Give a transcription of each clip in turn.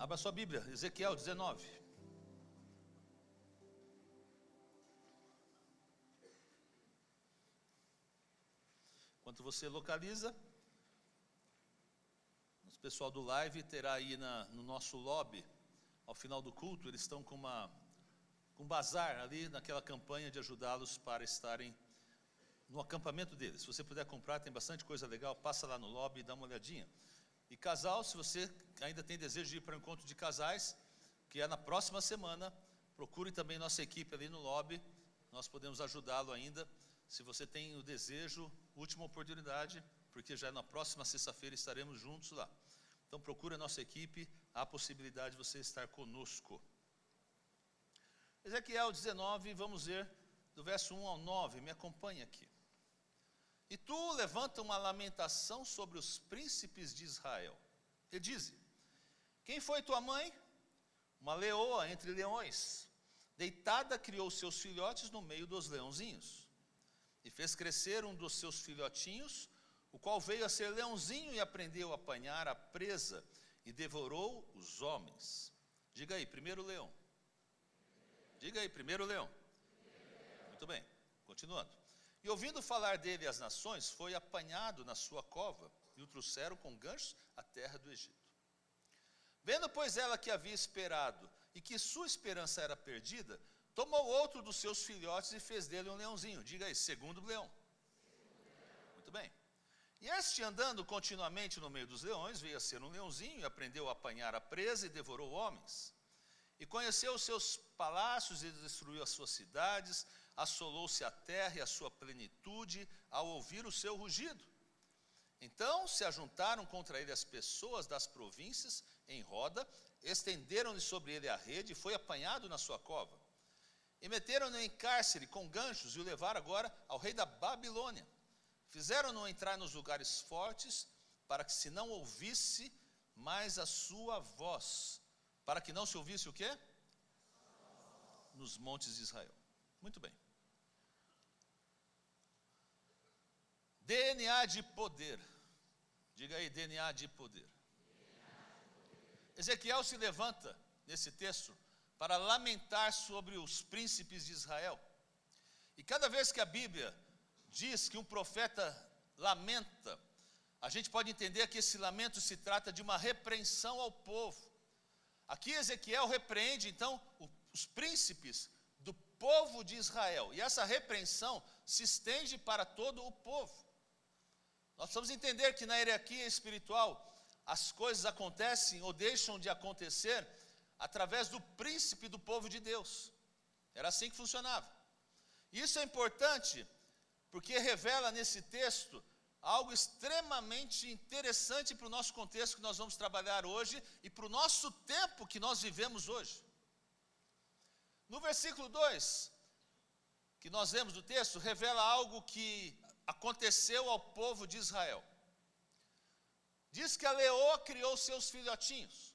Abra sua Bíblia, Ezequiel 19. Enquanto você localiza, o pessoal do live terá aí no nosso lobby, ao final do culto, eles estão com um bazar ali, naquela campanha de ajudá-los para estarem no acampamento deles. Se você puder comprar, tem bastante coisa legal, passa lá no lobby e dá uma olhadinha. E casal, se você ainda tem desejo de ir para o encontro de casais, que é na próxima semana, procure também nossa equipe ali no lobby, nós podemos ajudá-lo ainda. Se você tem o desejo, última oportunidade, porque já na próxima sexta-feira estaremos juntos lá. Então procure a nossa equipe, há a possibilidade de você estar conosco. Ezequiel 19, vamos ver do verso 1 ao 9, me acompanhe aqui. E tu levanta uma lamentação sobre os príncipes de Israel. E diz: quem foi tua mãe? Uma leoa entre leões. Deitada criou seus filhotes no meio dos leãozinhos. E fez crescer um dos seus filhotinhos, o qual veio a ser leãozinho e aprendeu a apanhar a presa e devorou os homens. Diga aí, primeiro leão. Diga aí, primeiro leão. Muito bem, continuando. E ouvindo falar dele as nações, foi apanhado na sua cova, e o trouxeram com ganchos à terra do Egito. Vendo, pois, ela que havia esperado, e que sua esperança era perdida, tomou outro dos seus filhotes e fez dele um leãozinho. Diga aí, segundo leão. Muito bem. E este, andando continuamente no meio dos leões, veio a ser um leãozinho, e aprendeu a apanhar a presa e devorou homens. E conheceu os seus palácios e destruiu as suas cidades, assolou-se a terra e a sua plenitude ao ouvir o seu rugido. Então se ajuntaram contra ele as pessoas das províncias em roda, estenderam-lhe sobre ele a rede e foi apanhado na sua cova. E meteram-no em cárcere com ganchos e o levaram agora ao rei da Babilônia. Fizeram-no entrar nos lugares fortes para que se não ouvisse mais a sua voz. Para que não se ouvisse o quê? Nos montes de Israel. Muito bem. DNA de poder. Diga aí, DNA de poder. Ezequiel se levanta nesse texto para lamentar sobre os príncipes de Israel. E cada vez que a Bíblia diz que um profeta lamenta, a gente pode entender que esse lamento se trata de uma repreensão ao povo. Aqui Ezequiel repreende então os príncipes do povo de Israel. E essa repreensão se estende para todo o povo. Nós precisamos entender que na hierarquia espiritual as coisas acontecem ou deixam de acontecer através do príncipe do povo de Deus. Era assim que funcionava. Isso é importante porque revela nesse texto algo extremamente interessante para o nosso contexto que nós vamos trabalhar hoje e para o nosso tempo que nós vivemos hoje. No versículo 2, que nós vemos do texto, revela algo que aconteceu ao povo de Israel. Diz que a leoa criou seus filhotinhos.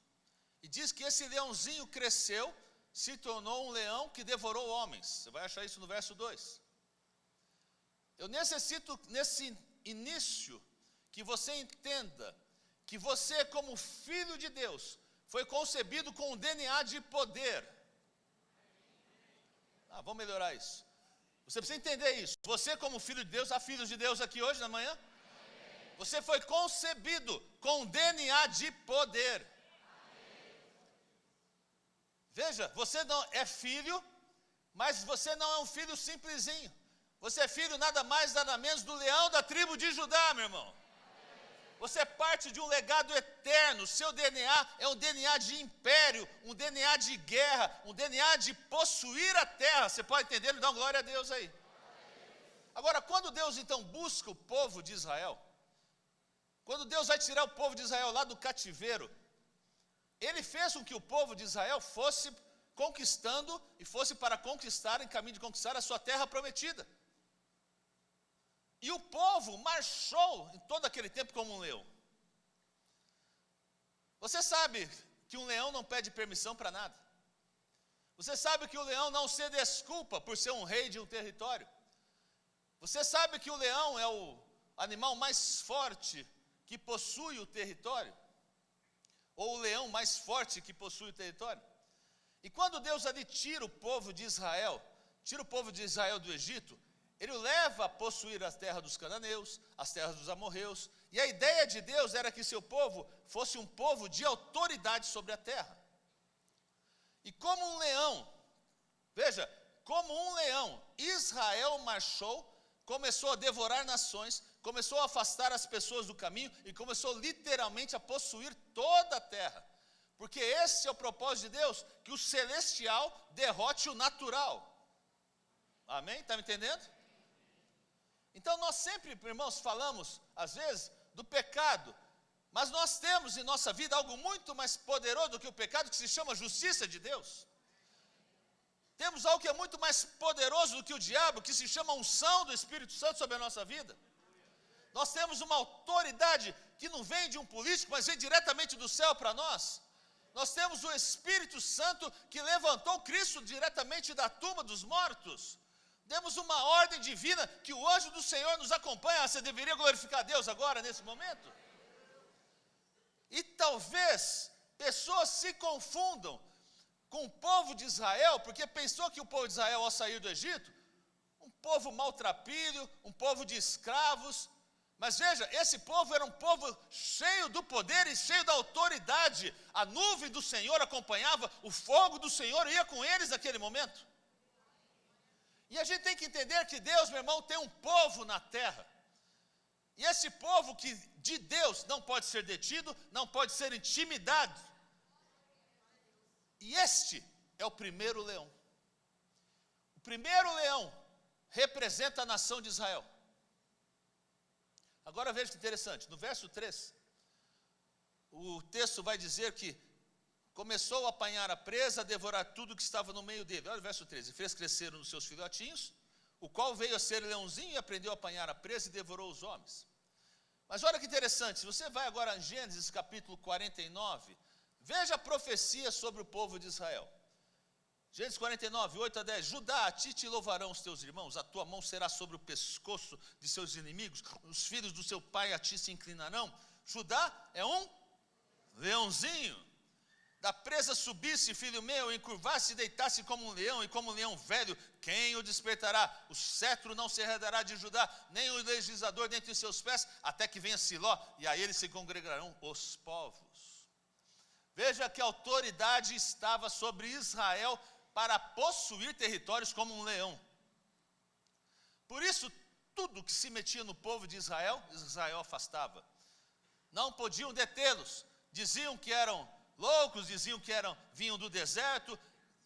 E diz que esse leãozinho cresceu, se tornou um leão que devorou homens. Você vai achar isso no verso 2. Eu necessito, nesse início, que você entenda que você, como filho de Deus, foi concebido com um DNA de poder. Vamos melhorar isso. Você precisa entender isso. Você, como filho de Deus, há filhos de Deus aqui hoje, na manhã? Você foi concebido com um DNA de poder. Veja, você não é filho, mas você não é um filho simplesinho. Você é filho nada mais, nada menos do leão da tribo de Judá, meu irmão. Você é parte de um legado eterno. Seu DNA é um DNA de império, um DNA de guerra, um DNA de possuir a terra. Você pode entender? Dá uma glória a Deus aí. Agora, quando Deus então busca o povo de Israel, quando Deus vai tirar o povo de Israel lá do cativeiro, Ele fez com que o povo de Israel fosse conquistando e fosse para conquistar, em caminho de conquistar a sua terra prometida. E o povo marchou em todo aquele tempo como um leão. Você sabe que um leão não pede permissão para nada. Você sabe que o leão não se desculpa por ser um rei de um território. Você sabe que o leão é o animal mais forte que possui o território. ou o leão mais forte que possui o território. E quando Deus ali tira o povo de Israel do Egito, ele o leva a possuir a terra dos cananeus, as terras dos amorreus, e a ideia de Deus era que seu povo fosse um povo de autoridade sobre a terra. E como um leão, veja, como um leão, Israel marchou, começou a devorar nações, começou a afastar as pessoas do caminho e começou literalmente a possuir toda a terra. Porque esse é o propósito de Deus, que o celestial derrote o natural. Amém? Está me entendendo? Então nós sempre, irmãos, falamos, às vezes, do pecado. Mas nós temos em nossa vida algo muito mais poderoso do que o pecado, que se chama justiça de Deus. Temos algo que é muito mais poderoso do que o diabo, que se chama unção do Espírito Santo sobre a nossa vida. Nós temos uma autoridade que não vem de um político, mas vem diretamente do céu para nós. Nós temos o Espírito Santo que levantou Cristo diretamente da tumba dos mortos. Temos uma ordem divina que o anjo do Senhor nos acompanha. Você deveria glorificar Deus agora, nesse momento? E talvez pessoas se confundam com o povo de Israel, porque pensou que o povo de Israel, ao sair do Egito, um povo maltrapilho, um povo de escravos. Mas veja, esse povo era um povo cheio do poder e cheio da autoridade. A nuvem do Senhor acompanhava, o fogo do Senhor ia com eles naquele momento. E a gente tem que entender que Deus, meu irmão, tem um povo na terra. E esse povo que de Deus não pode ser detido, não pode ser intimidado. E este é o primeiro leão. O primeiro leão representa a nação de Israel. Agora veja que interessante, no verso 3, o texto vai dizer que começou a apanhar a presa, a devorar tudo que estava no meio dele. Olha o verso 13, fez crescer um dos seus filhotinhos, o qual veio a ser leãozinho e aprendeu a apanhar a presa e devorou os homens. Mas olha que interessante, se você vai agora em Gênesis capítulo 49, veja a profecia sobre o povo de Israel. Gênesis 49, 8 a 10. Judá, a ti te louvarão os teus irmãos, a tua mão será sobre o pescoço de seus inimigos, os filhos do seu pai a ti se inclinarão. Judá é um leãozinho. Da presa subisse, filho meu, encurvasse e deitasse como um leão, e como um leão velho, quem o despertará? O cetro não se arredará de Judá, nem o legislador dentre os seus pés, até que venha Siló, e a ele se congregarão os povos. Veja que a autoridade estava sobre Israel para possuir territórios como um leão. Por isso, tudo que se metia no povo de Israel, Israel afastava. Não podiam detê-los, diziam que eram loucos, diziam que vinham do deserto,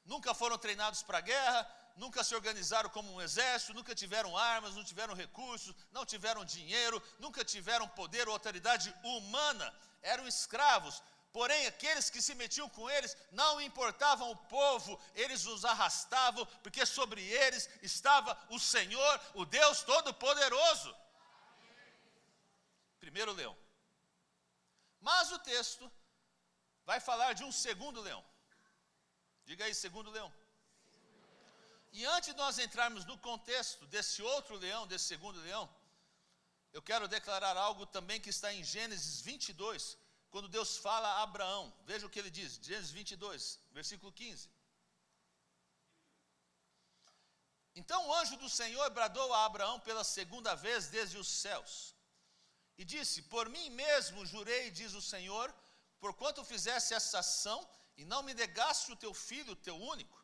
nunca foram treinados para a guerra, nunca se organizaram como um exército, nunca tiveram armas, não tiveram recursos, não tiveram dinheiro, nunca tiveram poder ou autoridade humana, eram escravos. Porém, aqueles que se metiam com eles não importavam o povo, eles os arrastavam, porque sobre eles estava o Senhor, o Deus Todo-Poderoso. Primeiro leão. Mas o texto vai falar de um segundo leão. Diga aí, segundo leão. E antes de nós entrarmos no contexto desse outro leão, desse segundo leão, eu quero declarar algo também que está em Gênesis 22, quando Deus fala a Abraão. Veja o que ele diz, Gênesis 22, versículo 15. Então o anjo do Senhor bradou a Abraão pela segunda vez desde os céus, e disse, por mim mesmo jurei, diz o Senhor, porquanto fizesse essa ação, e não me negaste o teu filho, o teu único,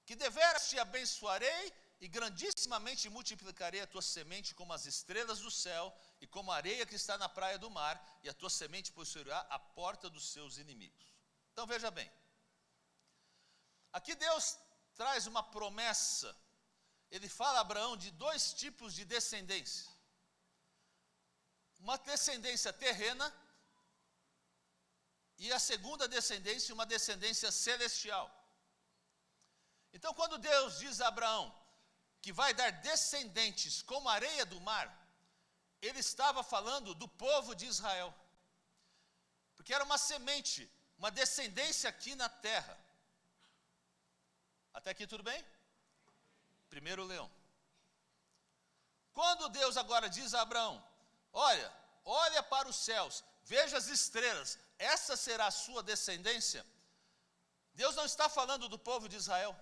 que deveras te abençoarei, e grandissimamente multiplicarei a tua semente como as estrelas do céu, e como a areia que está na praia do mar, e a tua semente possuirá a porta dos seus inimigos. Então veja bem, aqui Deus traz uma promessa, ele fala a Abraão de dois tipos de descendência. Uma descendência terrena, e a segunda descendência, uma descendência celestial. Então quando Deus diz a Abraão, que vai dar descendentes como a areia do mar, ele estava falando do povo de Israel, porque era uma semente, uma descendência aqui na terra. Até aqui tudo bem? Primeiro leão. Quando Deus agora diz a Abraão, olha para os céus, veja as estrelas, essa será a sua descendência. Deus não está falando do povo de Israel,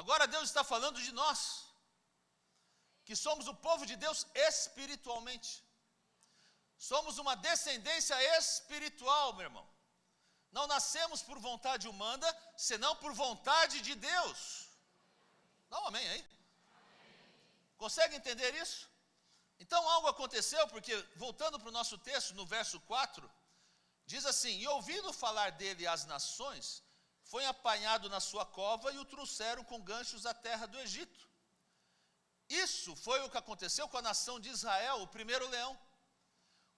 agora Deus está falando de nós, que somos o povo de Deus espiritualmente. Somos uma descendência espiritual, meu irmão. Não nascemos por vontade humana, senão por vontade de Deus. Dá um amém aí? Consegue entender isso? Então algo aconteceu, porque voltando para o nosso texto, no verso 4, diz assim: e ouvindo falar dele as nações, foi apanhado na sua cova e o trouxeram com ganchos à terra do Egito. Isso foi o que aconteceu com a nação de Israel, o primeiro leão.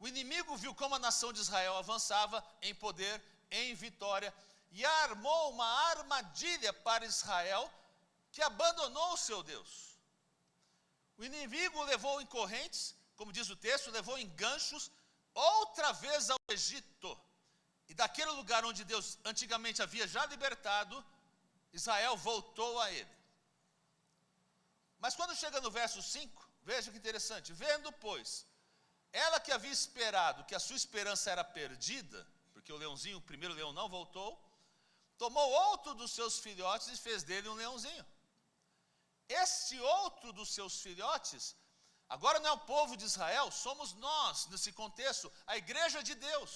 O inimigo viu como a nação de Israel avançava em poder, em vitória, e armou uma armadilha para Israel, que abandonou o seu Deus. O inimigo o levou em correntes, como diz o texto, levou em ganchos, outra vez ao Egito. E daquele lugar onde Deus antigamente havia já libertado, Israel voltou a ele. Mas quando chega no verso 5, veja que interessante: vendo, pois, ela que havia esperado que a sua esperança era perdida, porque o leãozinho, o primeiro leão não voltou, tomou outro dos seus filhotes e fez dele um leãozinho. Esse outro dos seus filhotes, agora não é o povo de Israel, somos nós, nesse contexto, a igreja de Deus.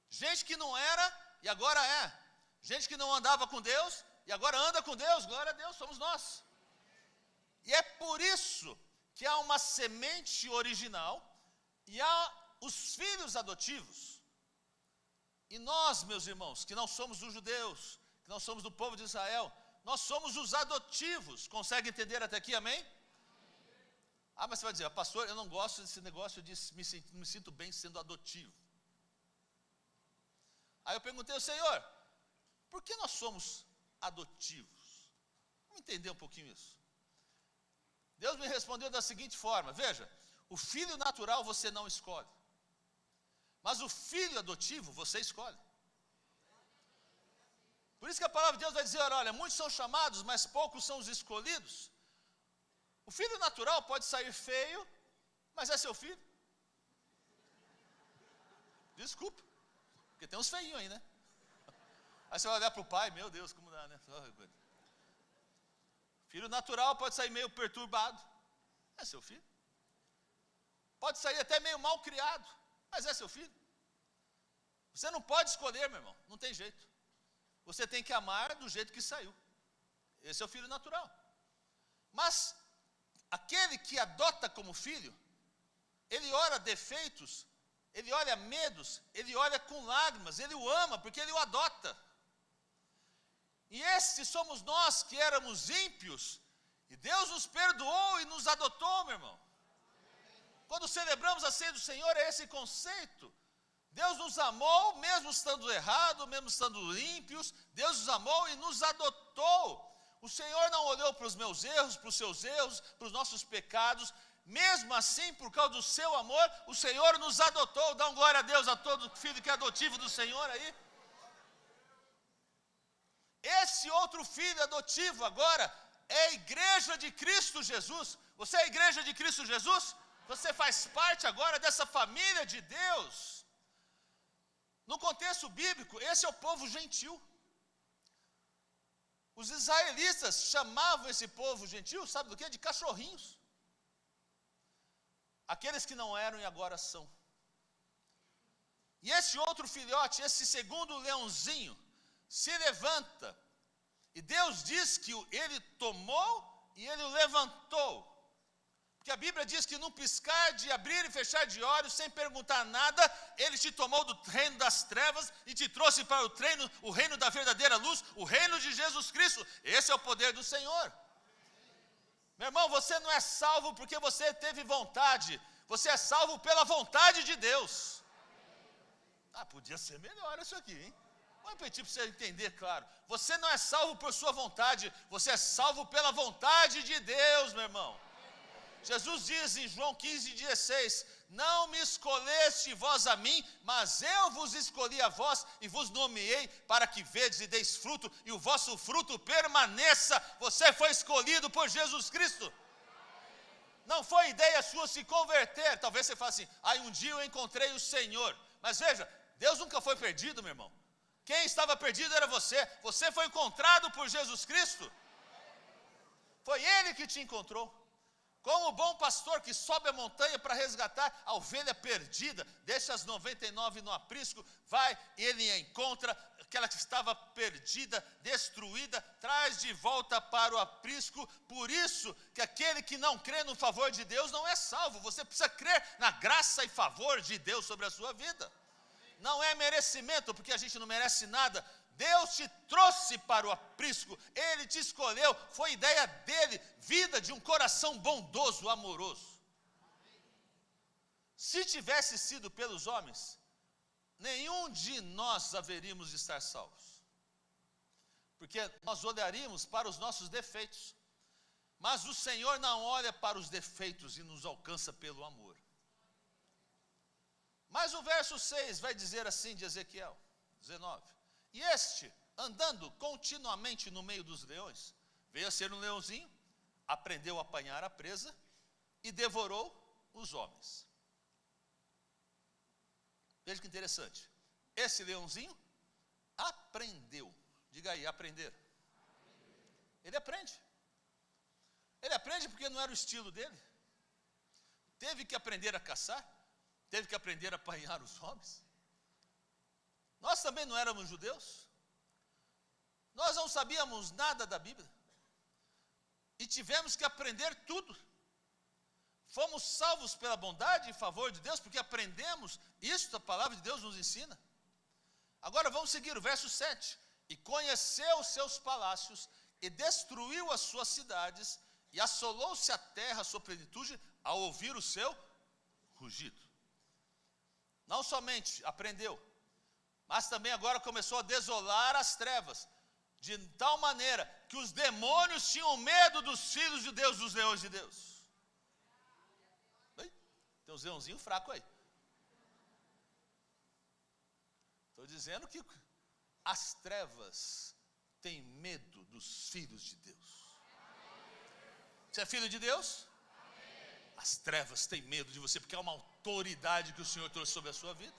Gente que não era e agora é. Gente que não andava com Deus e agora anda com Deus. Glória a Deus, somos nós. E é por isso que há uma semente original e há os filhos adotivos. E nós, meus irmãos, que não somos dos judeus, que não somos do povo de Israel, nós somos os adotivos. Consegue entender até aqui, amém? Ah, mas você vai dizer: pastor, eu não gosto desse negócio de me sinto bem sendo adotivo. Aí eu perguntei ao Senhor: por que nós somos adotivos? Vamos entender um pouquinho isso. Deus me respondeu da seguinte forma: veja, o filho natural você não escolhe, mas o filho adotivo você escolhe. Por isso que a palavra de Deus vai dizer: olha, muitos são chamados, mas poucos são os escolhidos. O filho natural pode sair feio, mas é seu filho. Desculpa, porque tem uns feinhos aí, né? Aí você vai olhar para o pai: meu Deus, como dá, né? Filho natural pode sair meio perturbado, é seu filho. Pode sair até meio mal criado, mas é seu filho. Você não pode escolher, meu irmão, não tem jeito. Você tem que amar do jeito que saiu. Esse é o filho natural. Mas aquele que adota como filho, ele olha defeitos, ele olha medos, ele olha com lágrimas, ele o ama porque ele o adota. E esses somos nós que éramos ímpios, e Deus nos perdoou e nos adotou, meu irmão. Quando celebramos a ceia do Senhor, é esse conceito. Deus nos amou, mesmo estando errado, mesmo estando ímpios, Deus nos amou e nos adotou. O Senhor não olhou para os meus erros, para os seus erros, para os nossos pecados. Mesmo assim, por causa do seu amor, o Senhor nos adotou. Dá um glória a Deus a todo filho que é adotivo do Senhor aí. Esse outro filho adotivo agora é a igreja de Cristo Jesus. Você é a igreja de Cristo Jesus? Você faz parte agora dessa família de Deus. No contexto bíblico, esse é o povo gentil. Os israelitas chamavam esse povo gentil, sabe do quê? De cachorrinhos. Aqueles que não eram e agora são. E esse outro filhote, esse segundo leãozinho, se levanta. E Deus diz que ele tomou e ele o levantou. Porque a Bíblia diz que num piscar de abrir e fechar de olhos, sem perguntar nada, ele te tomou do reino das trevas e te trouxe para o reino da verdadeira luz, o reino de Jesus Cristo. Esse é o poder do Senhor. Meu irmão, você não é salvo porque você teve vontade. Você é salvo pela vontade de Deus. Ah, podia ser melhor isso aqui, hein? Vou repetir para você entender, claro. Você não é salvo por sua vontade, você é salvo pela vontade de Deus, meu irmão. Jesus diz em João 15:16: não me escolheste vós a mim, mas eu vos escolhi a vós e vos nomeei para que vedes e deis fruto, e o vosso fruto permaneça. Você foi escolhido por Jesus Cristo. não foi ideia sua se converter. Talvez você fale assim, um dia eu encontrei o Senhor. Mas veja, Deus nunca foi perdido, meu irmão. Quem estava perdido era você. Você foi encontrado por Jesus Cristo. Foi Ele que te encontrou. Como o bom pastor que sobe a montanha para resgatar a ovelha perdida, deixa as 99 no aprisco, vai, ele a encontra, aquela que estava perdida, destruída, traz de volta para o aprisco. Por isso que aquele que não crê no favor de Deus não é salvo. Você precisa crer na graça e favor de Deus sobre a sua vida. Não é merecimento, porque a gente não merece nada. Deus te trouxe para o aprisco, Ele te escolheu, foi ideia dEle, vida de um coração bondoso, amoroso. Se tivesse sido pelos homens, nenhum de nós haveríamos de estar salvos. Porque nós olharíamos para os nossos defeitos, mas o Senhor não olha para os defeitos e nos alcança pelo amor. Mas o verso 6 vai dizer assim de Ezequiel 19. E este, andando continuamente no meio dos leões, veio a ser um leãozinho, aprendeu a apanhar a presa e devorou os homens. Veja que interessante. Esse leãozinho aprendeu. Diga aí, aprender. Ele aprende. Ele aprende porque não era o estilo dele. Teve que aprender a caçar. Teve que aprender a apanhar os homens. Nós também não éramos judeus. Nós não sabíamos nada da Bíblia. E tivemos que aprender tudo. Fomos salvos pela bondade e favor de Deus, porque aprendemos isso, a palavra de Deus nos ensina. Agora vamos seguir o verso 7. E conheceu os seus palácios, e destruiu as suas cidades, e assolou-se a terra, a sua plenitude, ao ouvir o seu rugido. Não somente aprendeu, mas também agora começou a desolar as trevas, de tal maneira que os demônios tinham medo dos filhos de Deus, dos leões de Deus. Tem uns leãozinhos fracos aí. Estou dizendo que as trevas têm medo dos filhos de Deus. Você é filho de Deus? As trevas têm medo de você, porque é uma autoridade que o Senhor trouxe sobre a sua vida.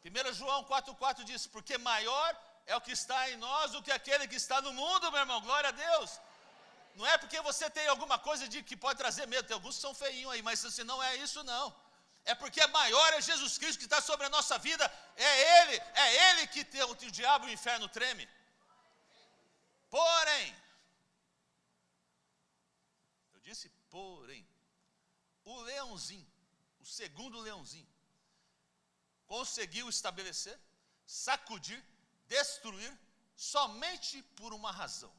1 João 4,4 diz, porque maior é o que está em nós do que aquele que está no mundo, meu irmão, glória a Deus. Não é porque você tem alguma coisa que pode trazer medo, tem alguns que são feinhos aí, mas assim, não é isso não. É porque maior é Jesus Cristo que está sobre a nossa vida, é Ele que o diabo e o inferno treme. Porém, eu disse porém, o leãozinho, o segundo leãozinho, conseguiu estabelecer, sacudir, destruir, somente por uma razão: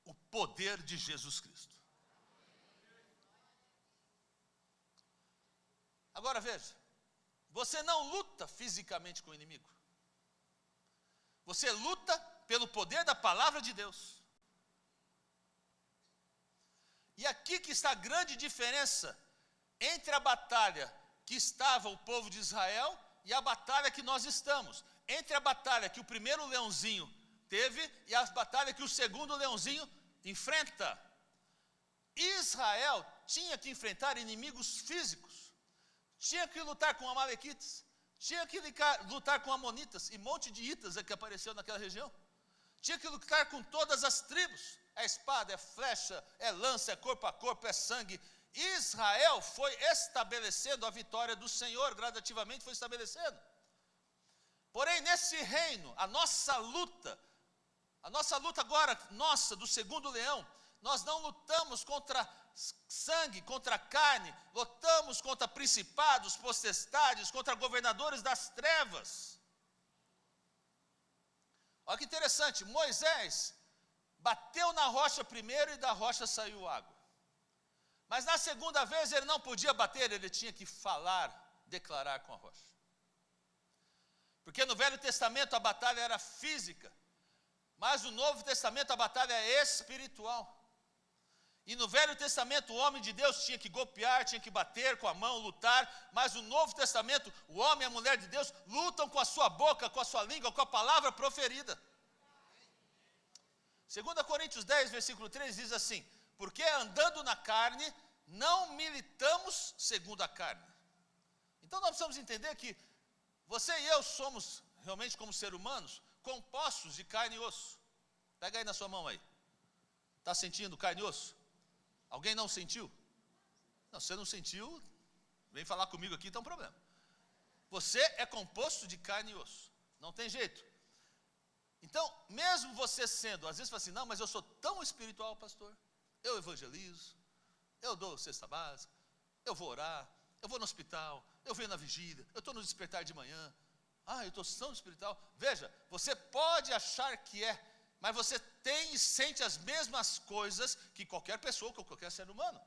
o poder de Jesus Cristo. Agora veja, você não luta fisicamente com o inimigo, você luta pelo poder da palavra de Deus. E aqui que está a grande diferença entre a batalha que estava o povo de Israel e a batalha que nós estamos. Entre a batalha que o primeiro leãozinho teve e a batalha que o segundo leãozinho enfrenta. Israel tinha que enfrentar inimigos físicos. Tinha que lutar com amalequitas. Tinha que lutar com amonitas e um monte de itas que apareceu naquela região. Tinha que lutar com todas as tribos. É espada, é flecha, é lança, é corpo a corpo, é sangue. Israel foi estabelecendo a vitória do Senhor, gradativamente foi estabelecendo. Porém, nesse reino, a nossa luta agora, do segundo leão, nós não lutamos contra sangue, contra carne, lutamos contra principados, potestades, contra governadores das trevas. Olha que interessante, Moisés bateu na rocha primeiro e da rocha saiu água. Mas na segunda vez ele não podia bater, ele tinha que falar, declarar com a rocha. Porque no Velho Testamento a batalha era física, mas no Novo Testamento a batalha é espiritual. E no Velho Testamento o homem de Deus tinha que golpear, tinha que bater com a mão, lutar, mas no Novo Testamento o homem e a mulher de Deus lutam com a sua boca, com a sua língua, com a palavra proferida. 2 Coríntios 10, versículo 3 diz assim: porque andando na carne, não militamos segundo a carne. Então nós precisamos entender que você e eu somos, realmente como seres humanos, compostos de carne e osso. Pega aí na sua mão aí. Está sentindo carne e osso? Alguém não sentiu? Não, você não sentiu, vem falar comigo aqui, está um problema. Você é composto de carne e osso. Não tem jeito. Então, mesmo você sendo, às vezes fala assim, não, mas eu sou tão espiritual, pastor. Eu evangelizo, eu dou cesta básica, eu vou orar, eu vou no hospital, eu venho na vigília, eu estou no despertar de manhã. Eu estou tão espiritual. Veja, você pode achar que é, mas você tem e sente as mesmas coisas que qualquer pessoa, que qualquer ser humano.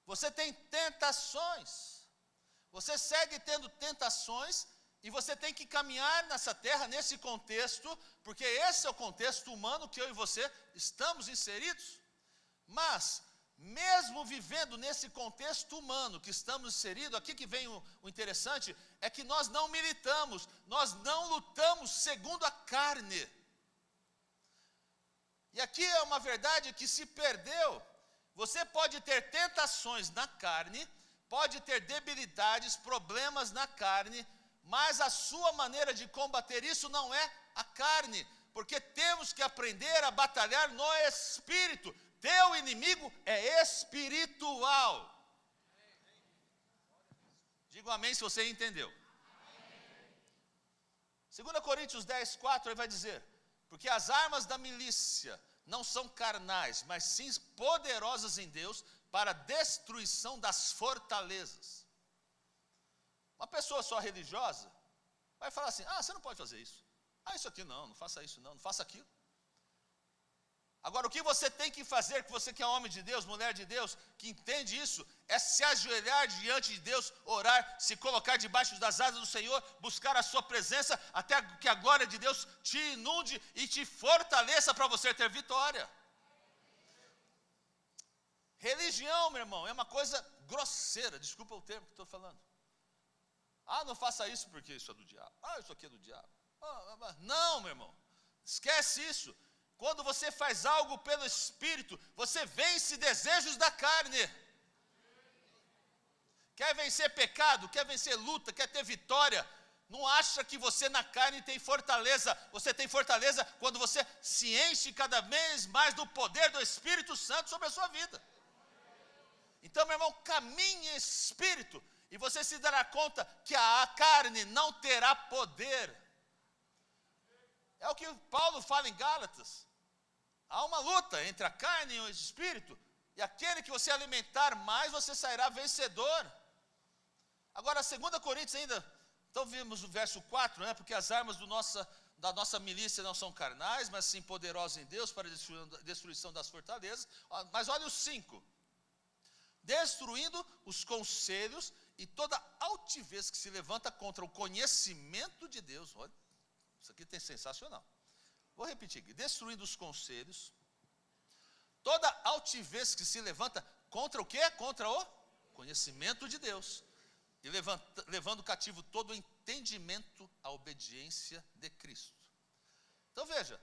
Você tem tentações. Você segue tendo tentações e você tem que caminhar nessa terra, nesse contexto, porque esse é o contexto humano que eu e você estamos inseridos. Mas, mesmo vivendo nesse contexto humano que estamos inseridos, aqui que vem o interessante, é que nós não militamos, nós não lutamos segundo a carne. E aqui é uma verdade que se perdeu. Você pode ter tentações na carne, pode ter debilidades, problemas na carne, mas a sua maneira de combater isso não é a carne, porque temos que aprender a batalhar no espírito. Teu inimigo é espiritual. Diga um amém se você entendeu. 2 Coríntios 10, 4, ele vai dizer, porque as armas da milícia não são carnais, mas sim poderosas em Deus para a destruição das fortalezas. Uma pessoa só religiosa vai falar assim, você não pode fazer isso. Isso aqui não faça isso não faça aquilo. Agora, o que você tem que fazer, que você que é homem de Deus, mulher de Deus, que entende isso, é se ajoelhar diante de Deus, orar, se colocar debaixo das asas do Senhor, buscar a sua presença, até que a glória de Deus te inunde e te fortaleça para você ter vitória. Religião, meu irmão, é uma coisa grosseira, desculpa o termo que estou falando. Não faça isso porque isso é do diabo. Isso aqui é do diabo. Não, meu irmão, esquece isso. Quando você faz algo pelo Espírito, você vence desejos da carne. Quer vencer pecado, quer vencer luta, quer ter vitória, não acha que você na carne tem fortaleza. Você tem fortaleza quando você se enche cada vez mais do poder do Espírito Santo sobre a sua vida. Então, meu irmão, caminhe em Espírito, e você se dará conta que a carne não terá poder. É o que Paulo fala em Gálatas. Há uma luta entre a carne e o Espírito, e aquele que você alimentar mais, você sairá vencedor. Agora, 2 Coríntios ainda, então vimos o verso 4, porque as armas da nossa milícia não são carnais, mas sim poderosas em Deus para a destruição das fortalezas. Mas olha o 5. Destruindo os conselhos e toda altivez que se levanta contra o conhecimento de Deus. Olha, isso aqui tem sensacional. Vou repetir aqui, destruindo os conselhos, toda altivez que se levanta contra o quê? Contra o conhecimento de Deus, e levando cativo todo o entendimento à obediência de Cristo. Então veja,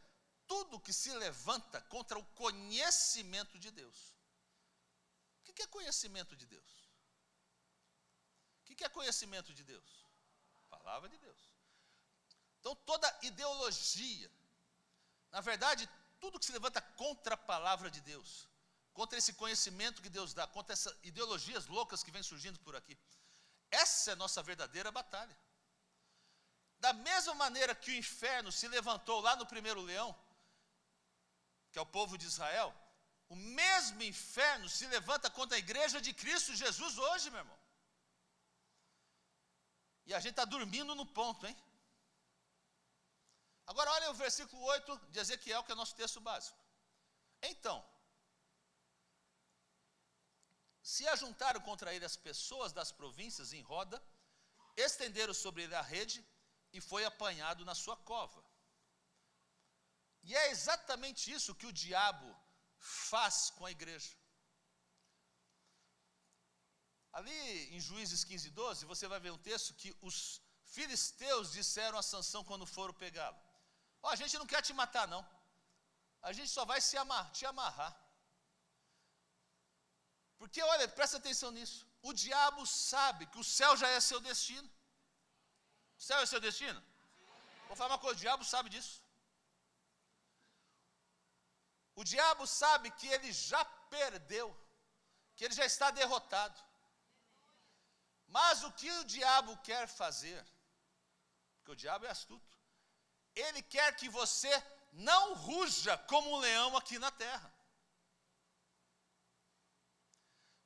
tudo que se levanta contra o conhecimento de Deus. O que é conhecimento de Deus? O que é conhecimento de Deus? Palavra de Deus. Então toda ideologia, na verdade, tudo que se levanta contra a palavra de Deus, contra esse conhecimento que Deus dá, contra essas ideologias loucas que vêm surgindo por aqui, essa é a nossa verdadeira batalha. Da mesma maneira que o inferno se levantou lá no primeiro leão, que é o povo de Israel, o mesmo inferno se levanta contra a igreja de Cristo Jesus hoje, meu irmão. E a gente está dormindo no ponto, hein? Agora olha o versículo 8 de Ezequiel, que é o nosso texto básico. Então, se ajuntaram contra ele as pessoas das províncias em roda, estenderam sobre ele a rede e foi apanhado na sua cova. E é exatamente isso que o diabo faz com a igreja. Ali em Juízes 15, 12, você vai ver um texto que os filisteus disseram a Sansão quando foram pegá-lo: a gente não quer te matar não, a gente só vai te amarrar. Porque, olha, presta atenção nisso. O diabo sabe que o céu já é seu destino. O céu é seu destino? Vou falar uma coisa, o diabo sabe disso. O diabo sabe que ele já perdeu, que ele já está derrotado. Mas o que o diabo quer fazer, porque o diabo é astuto, ele quer que você não ruja como um leão aqui na terra.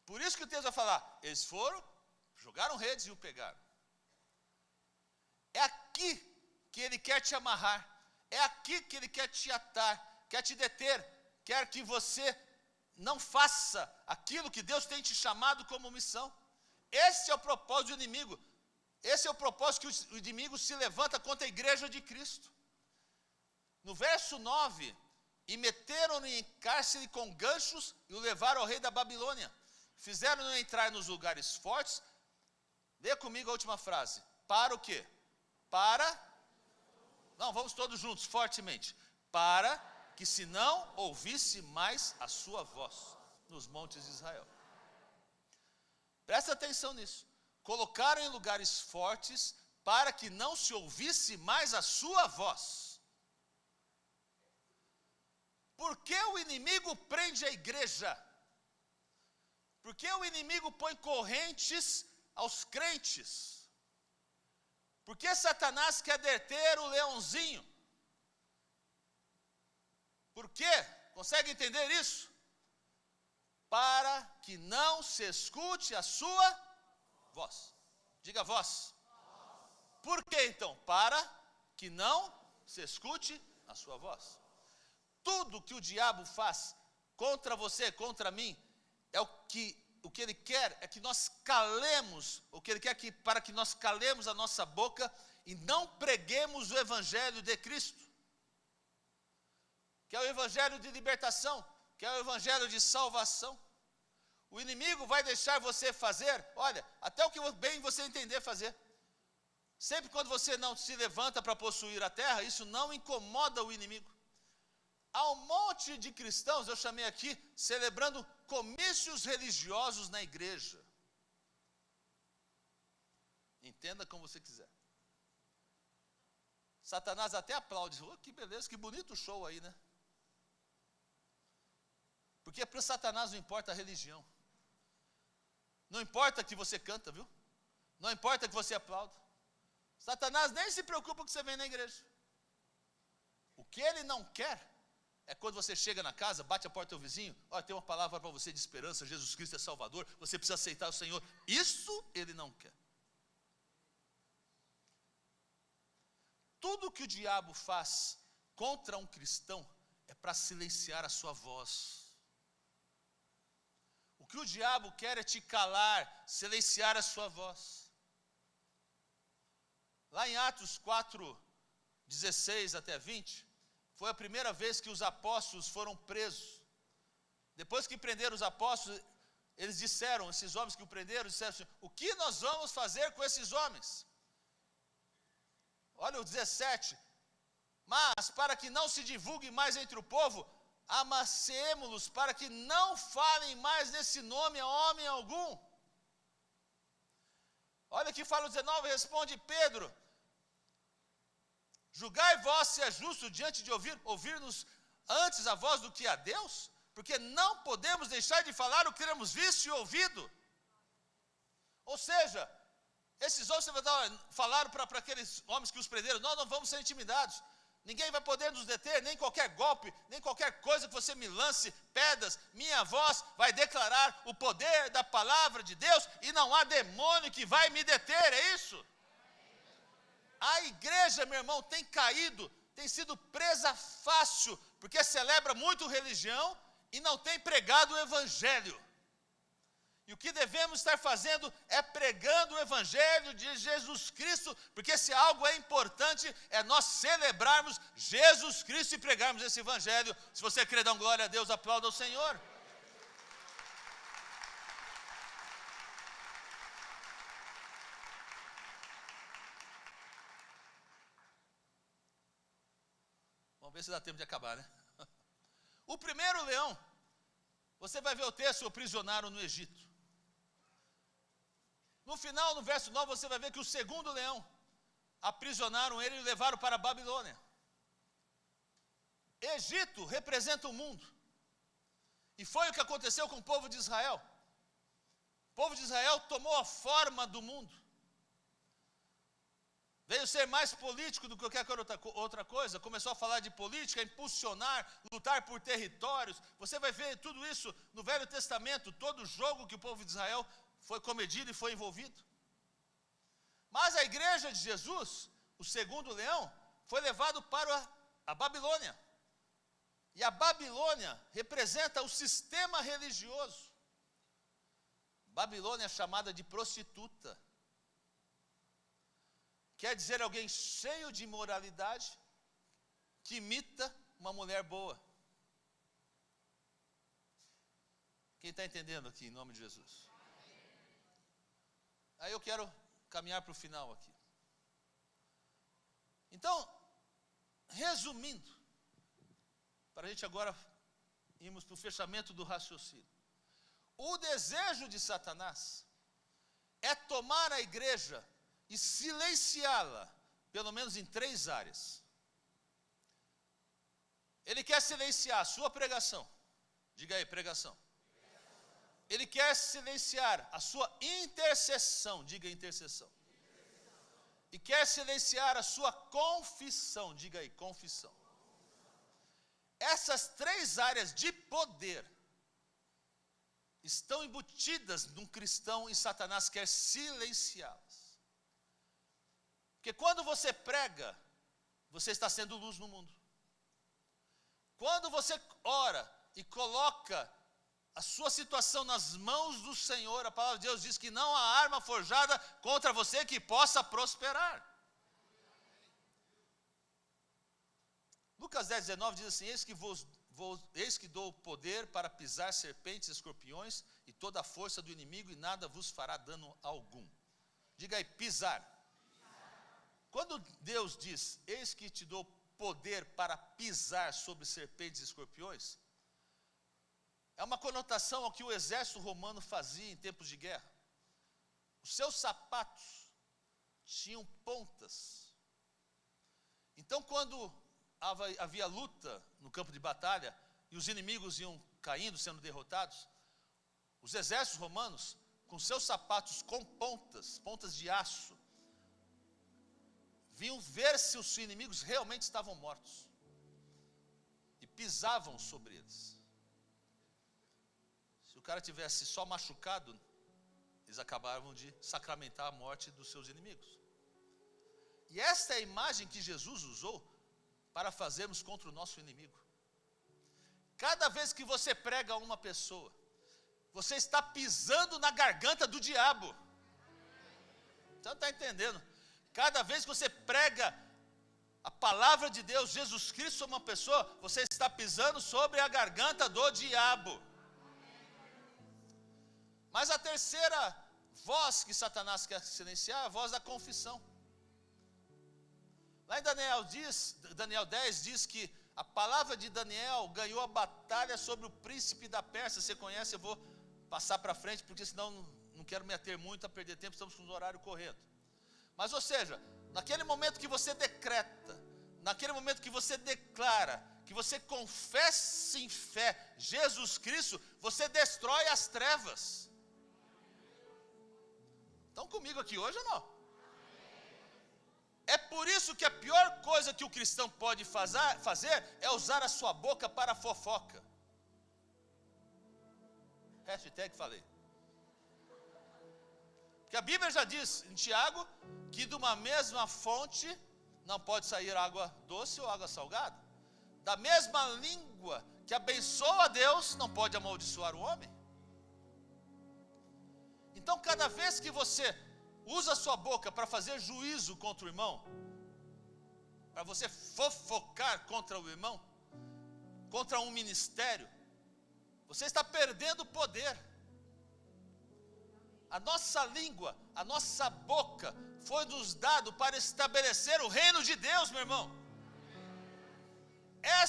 Por isso que o texto vai falar, eles foram, jogaram redes e o pegaram. É aqui que ele quer te amarrar, é aqui que ele quer te atar, quer te deter, quer que você não faça aquilo que Deus tem te chamado como missão. Esse é o propósito do inimigo, esse é o propósito que o inimigo se levanta contra a igreja de Cristo. No verso 9, e meteram-no em cárcere com ganchos e o levaram ao rei da Babilônia. Fizeram-no entrar nos lugares fortes. Lê comigo a última frase. Para o quê? Não, vamos todos juntos, fortemente. Para que se não ouvisse mais a sua voz nos montes de Israel. Presta atenção nisso. Colocaram em lugares fortes para que não se ouvisse mais a sua voz. Por que o inimigo prende a igreja? Por que o inimigo põe correntes aos crentes? Por que Satanás quer deter o leãozinho? Por quê? Consegue entender isso? Para que não se escute a sua voz. Diga voz. Por que então? Para que não se escute a sua voz. Tudo que o diabo faz contra você, contra mim, é o que ele quer é que nós calemos, o que ele quer que para que nós calemos a nossa boca e não preguemos o evangelho de Cristo, que é o evangelho de libertação, que é o evangelho de salvação. O inimigo vai deixar você fazer, olha, até o que bem você entender fazer. Sempre quando você não se levanta para possuir a terra, isso não incomoda o inimigo. Há um monte de cristãos, eu chamei aqui, celebrando comícios religiosos na igreja. Entenda como você quiser. Satanás até aplaude, oh, que beleza, que bonito show aí, né? Porque para Satanás não importa a religião. Não importa que você canta, viu? Não importa que você aplauda. Satanás nem se preocupa que você vem na igreja. O que ele não quer é quando você chega na casa, bate a porta do vizinho, olha, tem uma palavra para você de esperança, Jesus Cristo é Salvador, você precisa aceitar o Senhor. Isso ele não quer. Tudo que o diabo faz contra um cristão é para silenciar a sua voz. O que o diabo quer é te calar, silenciar a sua voz. Lá em Atos 4, 16 até 20, foi a primeira vez que os apóstolos foram presos. Depois que prenderam os apóstolos, eles disseram, esses homens que o prenderam, disseram assim, o que nós vamos fazer com esses homens? Olha o 17, mas para que não se divulgue mais entre o povo, amassemo-los para que não falem mais nesse nome a homem algum. Olha que fala o 19, responde Pedro, julgai vós se é justo diante de ouvir-nos antes a voz do que a Deus? Porque não podemos deixar de falar o que temos visto e ouvido. Ou seja, esses homens falaram para aqueles homens que os prenderam, nós não vamos ser intimidados. Ninguém vai poder nos deter, nem qualquer golpe, nem qualquer coisa que você me lance, pedras, minha voz vai declarar o poder da palavra de Deus e não há demônio que vai me deter, é isso? A igreja, meu irmão, tem caído, tem sido presa fácil, porque celebra muito religião e não tem pregado o evangelho. E o que devemos estar fazendo é pregando o evangelho de Jesus Cristo, porque se algo é importante, é nós celebrarmos Jesus Cristo e pregarmos esse evangelho. Se você quer dar glória a Deus, aplauda ao Senhor. Vamos ver se dá tempo de acabar, né? O primeiro leão Você vai ver o texto, o prisionaram no Egito. No final, no verso 9, você vai ver que o segundo leão, aprisionaram ele e o levaram para a Babilônia. Egito representa o mundo. E foi o que aconteceu com o povo de Israel. O povo de Israel tomou a forma do mundo. Veio ser mais político do que qualquer outra coisa. Começou a falar de política, impulsionar, lutar por territórios. Você vai ver tudo isso no Velho Testamento. Todo jogo que o povo de Israel foi comedido e foi envolvido. Mas a igreja de Jesus, o segundo leão, foi levado para a Babilônia. E a Babilônia representa o sistema religioso. Babilônia é chamada de prostituta. Quer dizer alguém cheio de imoralidade, que imita uma mulher boa. Quem está entendendo aqui, em nome de Jesus? Aí eu quero caminhar para o final aqui. Então, resumindo, para a gente agora irmos para o fechamento do raciocínio. O desejo de Satanás é tomar a igreja e silenciá-la, pelo menos em 3 áreas. Ele quer silenciar a sua pregação. Diga aí, pregação. Ele quer silenciar a sua intercessão. Diga intercessão. E quer silenciar a sua confissão. Diga aí, confissão. Essas 3 áreas de poder estão embutidas num cristão e Satanás quer silenciá-las. Porque quando você prega, você está sendo luz no mundo. Quando você ora e coloca a sua situação nas mãos do Senhor, a palavra de Deus diz que não há arma forjada contra você que possa prosperar. Lucas 10, 19 diz assim: eis que dou poder para pisar serpentes e escorpiões e toda a força do inimigo, e nada vos fará dano algum. Diga aí, pisar. Quando Deus diz, eis que te dou poder para pisar sobre serpentes e escorpiões, é uma conotação ao que o exército romano fazia em tempos de guerra. Os seus sapatos tinham pontas. Então, quando havia luta no campo de batalha e os inimigos iam caindo, sendo derrotados, os exércitos romanos, com seus sapatos com pontas de aço, vinham ver se os inimigos realmente estavam mortos e pisavam sobre eles. Se o cara tivesse só machucado, eles acabavam de sacramentar a morte dos seus inimigos. E esta é a imagem que Jesus usou para fazermos contra o nosso inimigo. Cada vez que você prega a uma pessoa, você está pisando na garganta do diabo. Você não está entendendo? Cada vez que você prega a palavra de Deus, Jesus Cristo, a uma pessoa, você está pisando sobre a garganta do diabo. Mas a terceira voz que Satanás quer silenciar é a voz da confissão. Lá em Daniel 10 diz que a palavra de Daniel ganhou a batalha sobre o príncipe da Pérsia. Você conhece? Eu vou passar para frente, porque senão não quero me ater muito a perder tempo, estamos com o horário correndo. Mas, ou seja, naquele momento que você decreta, naquele momento que você declara, que você confessa em fé Jesus Cristo, você destrói as trevas. Estão comigo aqui hoje ou não? É por isso que a pior coisa que o cristão pode fazer é usar a sua boca para fofoca. Hashtag falei. Porque a Bíblia já diz em Tiago que de uma mesma fonte não pode sair água doce ou água salgada. Da mesma língua que abençoa a Deus, não pode amaldiçoar o homem. Então, cada vez que você usa a sua boca para fazer juízo contra o irmão, para você fofocar contra o irmão, contra um ministério, você está perdendo poder. A nossa língua, a nossa boca foi nos dado para estabelecer o reino de Deus, meu irmão.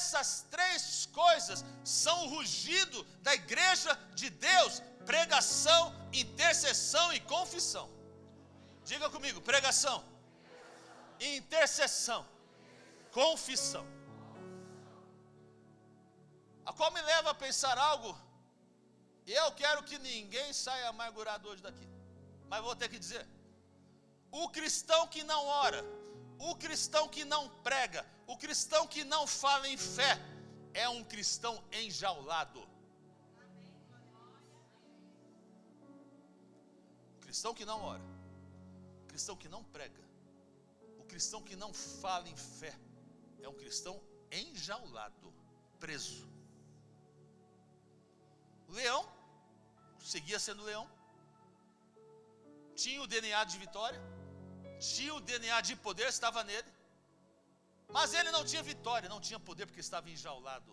essas três coisas são o rugido da igreja de Deus: pregação, intercessão e confissão. Diga comigo: pregação, intercessão, confissão. A qual me leva a pensar algo. Eu quero que ninguém saia amargurado hoje daqui, mas vou ter que dizer: o cristão que não ora, o cristão que não prega, o cristão que não fala em fé, é um cristão enjaulado. O cristão que não ora, o cristão que não prega, o cristão que não fala em fé, é um cristão enjaulado, preso. O leão seguia sendo leão, tinha o DNA de vitória, tinha o DNA de poder, estava nele, mas ele não tinha vitória, não tinha poder, porque estava enjaulado.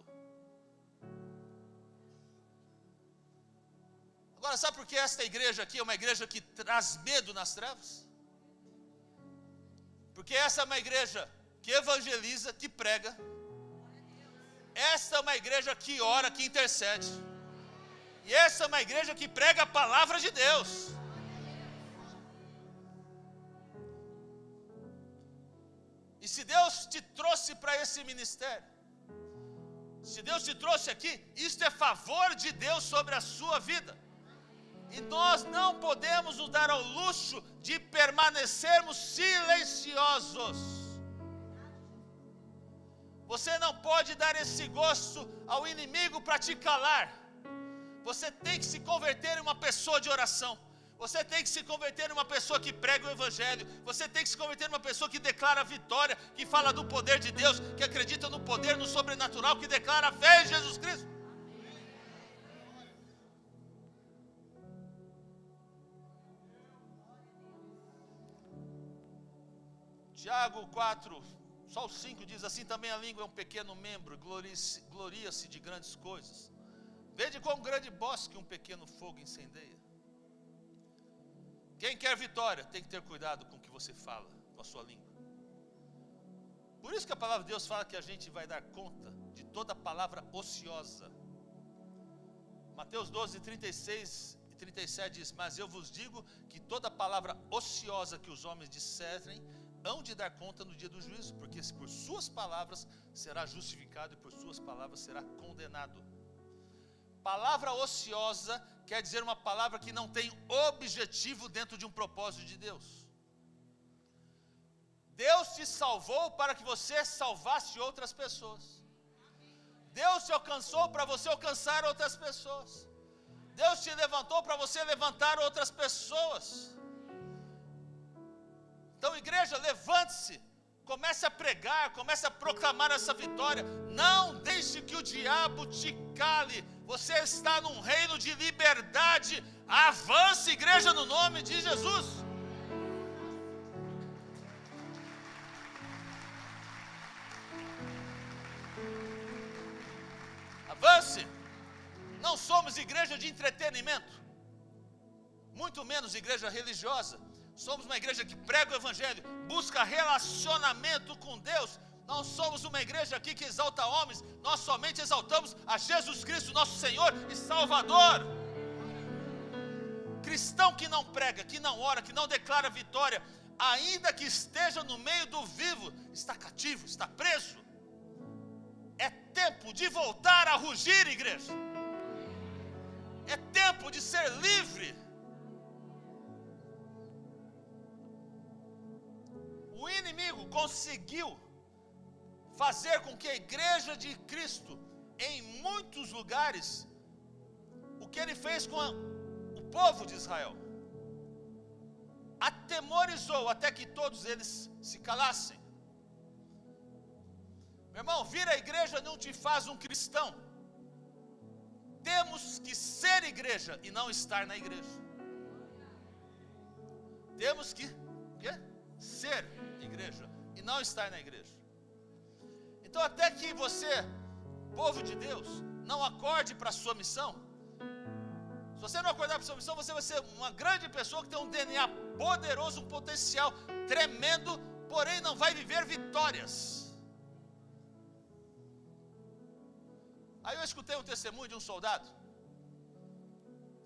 Agora, sabe por que esta igreja aqui é uma igreja que traz medo nas trevas? Porque essa é uma igreja que evangeliza, que prega. Esta é uma igreja que ora, que intercede. E essa é uma igreja que prega a palavra de Deus. E se Deus te trouxe para esse ministério, se Deus te trouxe aqui, isto é favor de Deus sobre a sua vida. E nós não podemos nos dar ao luxo de permanecermos silenciosos. Você não pode dar esse gosto ao inimigo para te calar. Você tem que se converter em uma pessoa de oração. Você tem que se converter em uma pessoa que prega o evangelho. Você tem que se converter em uma pessoa que declara a vitória, que fala do poder de Deus, que acredita no poder, no sobrenatural, que declara a fé em Jesus Cristo. Tiago 4, só o 5 diz assim: também a língua é um pequeno membro, gloria-se de grandes coisas. Vede quão grande bosque um pequeno fogo incendeia. Quem quer vitória tem que ter cuidado com o que você fala, com a sua língua. Por isso que a palavra de Deus fala que a gente vai dar conta de toda palavra ociosa. Mateus 12, 36 e 37 diz: mas eu vos digo que toda palavra ociosa que os homens disserem, hão de dar conta no dia do juízo, porque por suas palavras será justificado e por suas palavras será condenado. Palavra ociosa quer dizer uma palavra que não tem objetivo dentro de um propósito de Deus. Deus te salvou para que você salvasse outras pessoas. Deus te alcançou para você alcançar outras pessoas. Deus te levantou para você levantar outras pessoas. Então, igreja, levante-se, comece a pregar, comece a proclamar essa vitória. Não deixe que o diabo te cale. Você está num reino de liberdade. Avance, igreja, no nome de Jesus. Avance. Não somos igreja de entretenimento, muito menos igreja religiosa. Somos uma igreja que prega o evangelho, busca relacionamento com Deus. Não somos uma igreja aqui que exalta homens, nós somente exaltamos a Jesus Cristo, nosso Senhor e Salvador. Cristão que não prega, que não ora, que não declara vitória, ainda que esteja no meio do vivo, está cativo, está preso. É tempo de voltar a rugir, igreja. É tempo de ser livre. O inimigo conseguiu fazer com que a igreja de Cristo, em muitos lugares, o que ele fez com o povo de Israel, atemorizou até que todos eles se calassem. Meu irmão, vir à igreja não te faz um cristão. Temos que ser igreja e não estar na igreja. Temos que ser igreja e não estar na igreja. Então, até que você, povo de Deus, não acorde para a sua missão. Se você não acordar para a sua missão, você vai ser uma grande pessoa que tem um DNA poderoso, um potencial tremendo, porém não vai viver vitórias. Aí eu escutei um testemunho de um soldado.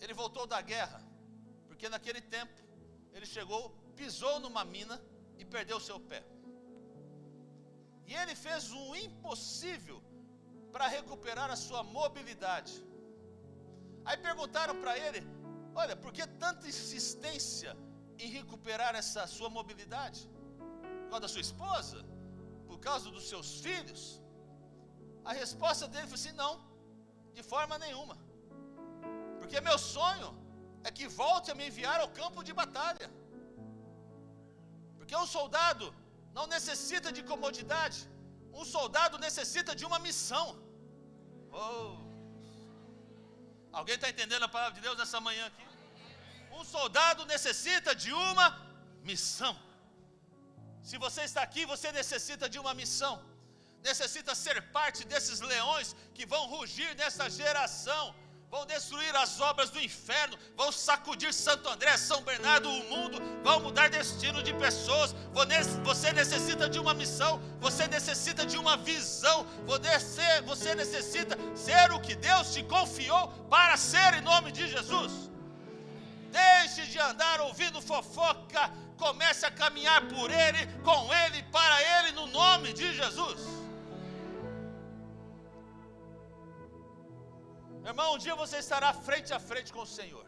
Ele voltou da guerra, porque naquele tempo ele chegou, pisou numa mina e perdeu o seu pé. E ele fez o impossível para recuperar a sua mobilidade. Aí perguntaram para ele: olha, por que tanta insistência em recuperar essa sua mobilidade? Por causa da sua esposa? Por causa dos seus filhos? A resposta dele foi assim: não, de forma nenhuma. Porque meu sonho é que volte a me enviar ao campo de batalha. Porque um soldado não necessita de comodidade. Um soldado necessita de uma missão. Oh. Alguém está entendendo a palavra de Deus nessa manhã aqui? Um soldado necessita de uma missão. Se você está aqui, você necessita de uma missão. Necessita ser parte desses leões que vão rugir nessa geração, vão destruir as obras do inferno, vão sacudir Santo André, São Bernardo, o mundo, vão mudar destino de pessoas. Você necessita de uma missão, você necessita de uma visão, você necessita ser o que Deus te confiou para ser, em nome de Jesus. Deixe de andar ouvindo fofoca, comece a caminhar por Ele, com Ele, para Ele, no nome de Jesus. Meu irmão, um dia você estará frente a frente com o Senhor.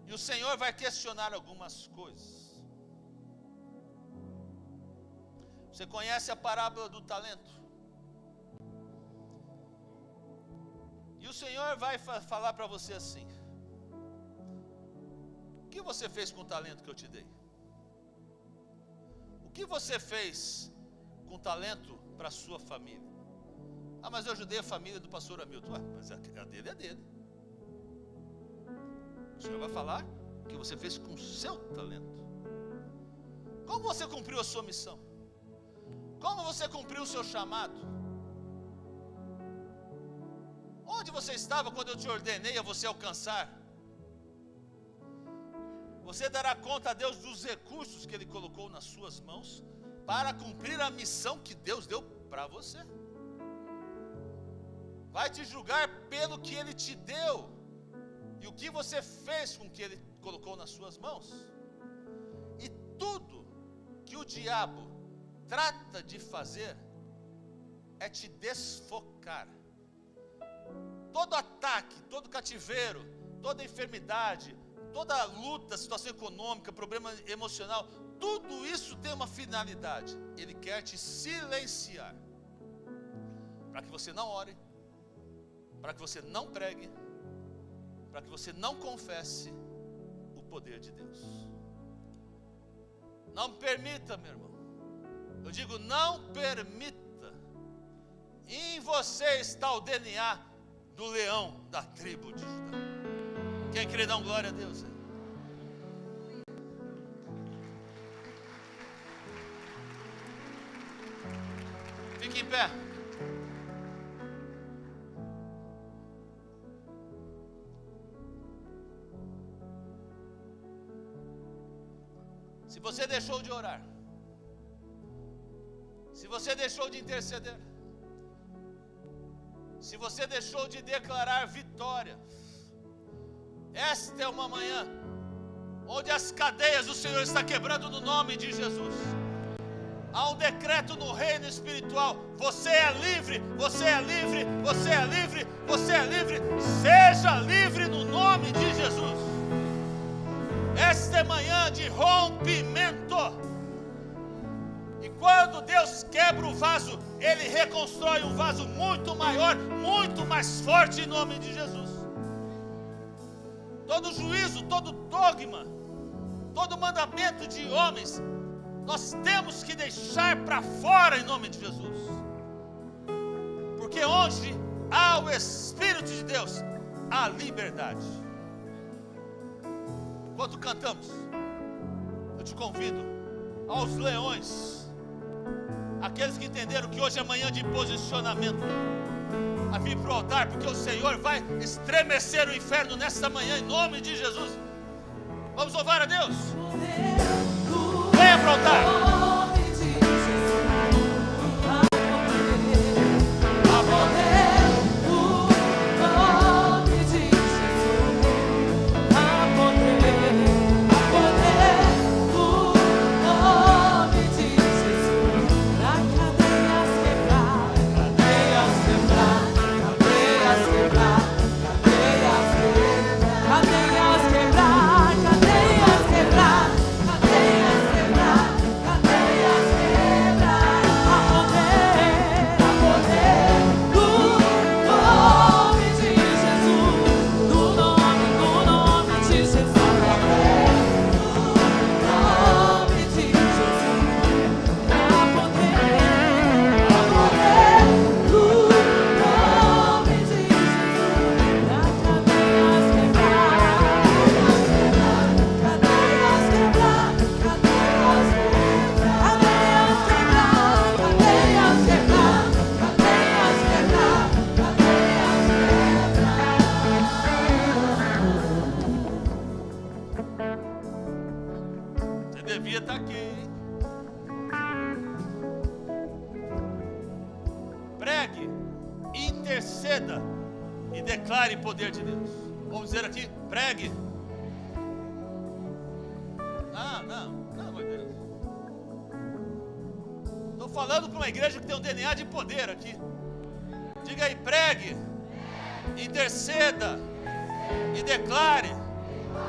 E o Senhor vai questionar algumas coisas. Você conhece a parábola do talento? E o Senhor vai falar para você assim: o que você fez com o talento que eu te dei? O que você fez com o talento para a sua família? Ah, mas eu ajudei a família do pastor Hamilton. Mas a dele é dele. O Senhor vai falar o que você fez com o seu talento. Como você cumpriu a sua missão? Como você cumpriu o seu chamado? Onde você estava quando eu te ordenei a você alcançar? Você dará conta a Deus dos recursos que Ele colocou nas suas mãos para cumprir a missão que Deus deu para você. Vai te julgar pelo que Ele te deu e o que você fez com o que Ele colocou nas suas mãos. E tudo que o diabo trata de fazer é te desfocar. Todo ataque, todo cativeiro, toda enfermidade, toda luta, situação econômica, problema emocional, tudo isso tem uma finalidade. Ele quer te silenciar, para que você não ore, para que você não pregue, para que você não confesse o poder de Deus. Não permita, meu irmão. Eu digo, não permita. Em você está o DNA do leão da tribo de Judá. Quem crê, dá glória a Deus? Fique em pé. Se você deixou de orar, se você deixou de interceder, se você deixou de declarar vitória, esta é uma manhã onde as cadeias do Senhor está quebrando no nome de Jesus. Há um decreto no reino espiritual: você é livre, você é livre, você é livre, você é livre. Seja livre no nome de Jesus. Esta é manhã de rompimento. E quando Deus quebra o vaso, Ele reconstrói um vaso muito maior, muito mais forte, em nome de Jesus. Todo juízo, todo dogma, todo mandamento de homens, nós temos que deixar para fora, em nome de Jesus. Porque onde há o Espírito de Deus, há liberdade. Enquanto cantamos, eu te convido aos leões, aqueles que entenderam que hoje é manhã de posicionamento, a vir para o altar, porque o Senhor vai estremecer o inferno nesta manhã, em nome de Jesus. Vamos louvar a Deus. Venha para o altar. interceda e declare o poder de Deus. Vamos dizer aqui, pregue. Não, meu Deus. Estou falando para uma igreja que tem um DNA de poder aqui. Diga aí, pregue, interceda e declare.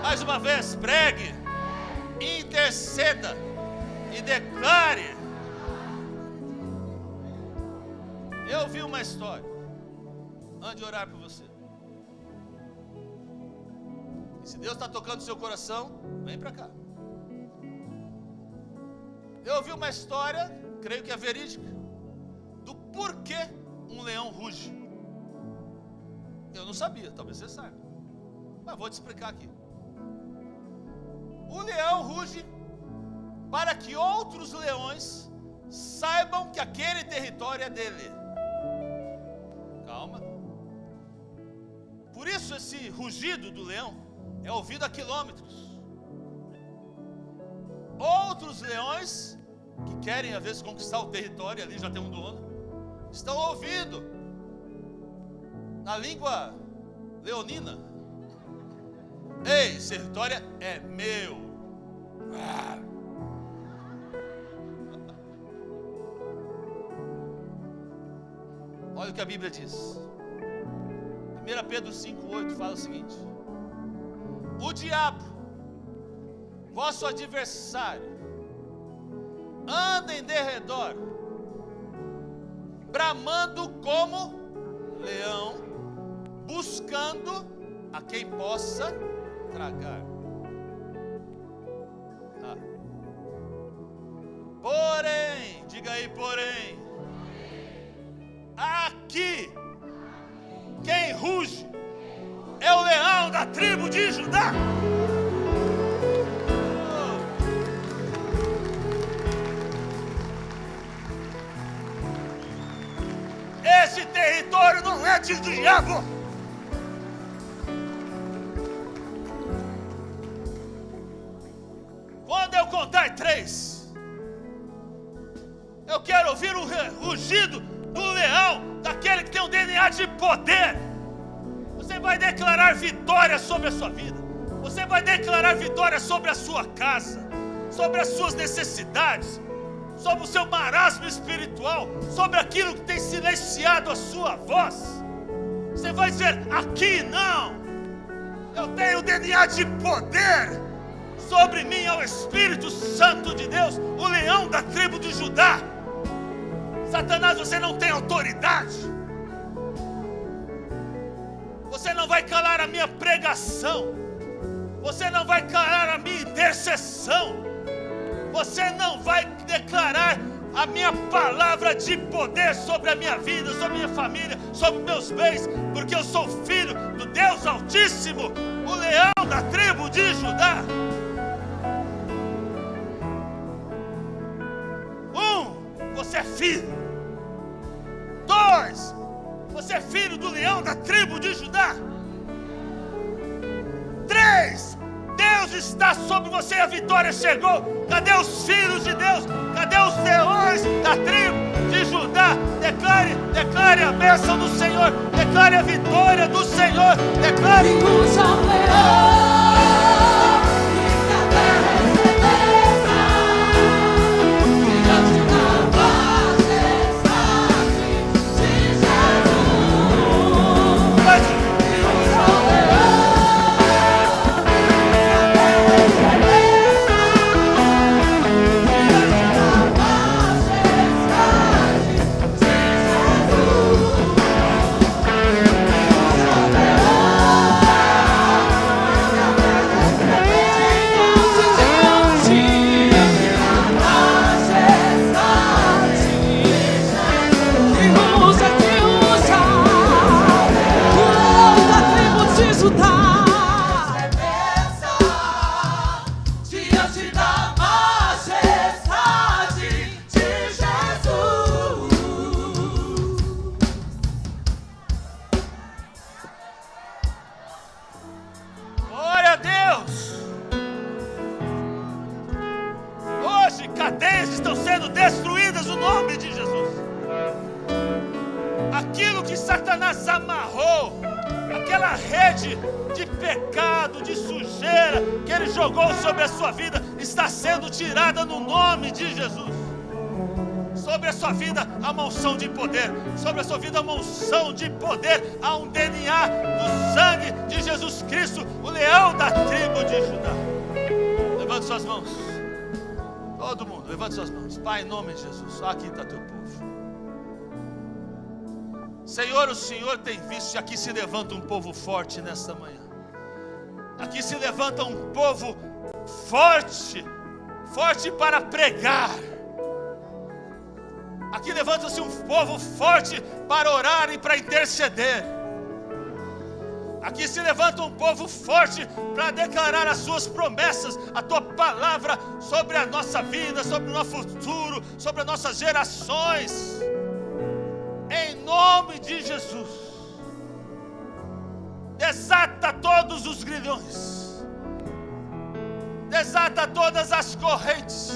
Mais uma vez, pregue, interceda e declare. Eu ouvi uma história. Antes de orar por você. E se Deus está tocando o seu coração, vem para cá. Eu ouvi uma história, creio que é verídica, do porquê um leão ruge. Eu não sabia, talvez você saiba, mas vou te explicar aqui. O leão ruge para que outros leões saibam que aquele território é dele. Calma. Por isso esse rugido do leão é ouvido a quilômetros. Outros leões que querem às vezes conquistar o território, ali já tem um dono, estão ouvindo na língua leonina: ei, esse território é meu. Olha o que a Bíblia diz. 1 Pedro 5,8 fala o seguinte: o diabo, vosso adversário, anda em derredor, bramando como leão, buscando a quem possa tragar. Porém, diga aí, porém, aqui quem ruge é o leão da tribo de Judá. Esse território não é do diabo. Quando eu contar 3, eu quero ouvir o rugido do leão, daquele que tem um DNA de poder. Você vai declarar vitória sobre a sua vida. Você vai declarar vitória sobre a sua casa, sobre as suas necessidades, sobre o seu marasmo espiritual, sobre aquilo que tem silenciado a sua voz. Você vai dizer: aqui não. Eu tenho DNA de poder. Sobre mim é o Espírito Santo de Deus, o leão da tribo de Judá. Satanás, você não tem autoridade. Você não vai calar a minha pregação. Você não vai calar a minha intercessão. Você não vai declarar a minha palavra de poder sobre a minha vida, sobre a minha família, sobre meus bens, porque eu sou filho do Deus Altíssimo, o leão da tribo de Judá. 1, você é filho. 2, você é filho do leão da tribo de Judá. 3, Deus está sobre você, a vitória chegou. Cadê os filhos de Deus? Cadê os leões da tribo de Judá? Declare a bênção do Senhor. Declare a vitória do Senhor. Declare. que Satanás amarrou, aquela rede de pecado, de sujeira que ele jogou sobre a sua vida, está sendo tirada no nome de Jesus. Sobre a sua vida há uma unção de poder, sobre a sua vida há uma unção de poder, há um DNA do sangue de Jesus Cristo, o leão da tribo de Judá. Levante suas mãos, todo mundo, levante suas mãos. Pai, em nome de Jesus, aqui está teu povo. Senhor, o Senhor tem visto que aqui se levanta um povo forte nesta manhã. Aqui se levanta um povo forte, forte para pregar. Aqui levanta-se um povo forte para orar e para interceder. Aqui se levanta um povo forte para declarar as suas promessas, a tua palavra sobre a nossa vida, sobre o nosso futuro, sobre as nossas gerações. Em nome de Jesus, desata todos os grilhões, desata todas as correntes,